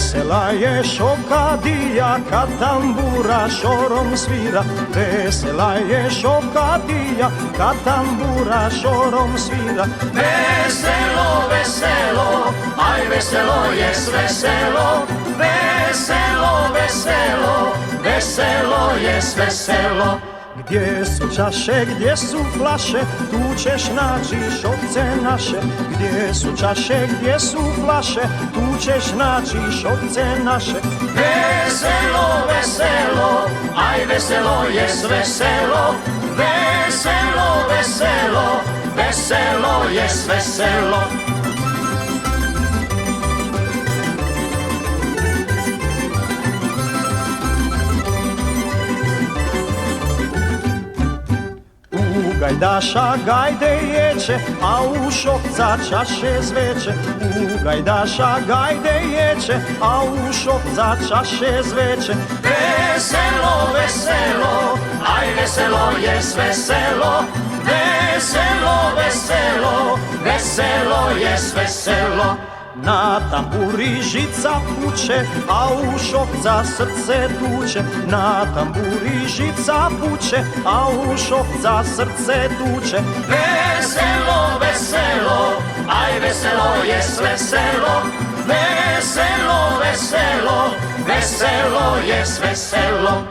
Vesela je šokadija kad tambura šorom svira. Vesela je šokadija kad tambura šorom svira. Veselo, veselo, aj veselo je veselo. Veselo, veselo, veselo je veselo. Gdje su čaše, gdje su flaše, tu ćeš naći šokce naše. Gdje su čaše, gdje su flaše, tu ćeš naći šokce naše. Veselo, veselo, aj veselo je veselo. Veselo, veselo, veselo je veselo. Gajdaša gajde ječe, a u šokca čaše zveče. U gajdaša gajde ječe, a u šokca čaše zveče. Veselo, veselo, aj veselo je veselo. Veselo, veselo, veselo je veselo. Na tamburi žica puče, a u šokca srce tuče. Na tamburi žica puče, a u šokca srce tuče. Veselo, veselo, aj veselo je veselo. Veselo, veselo, veselo je veselo.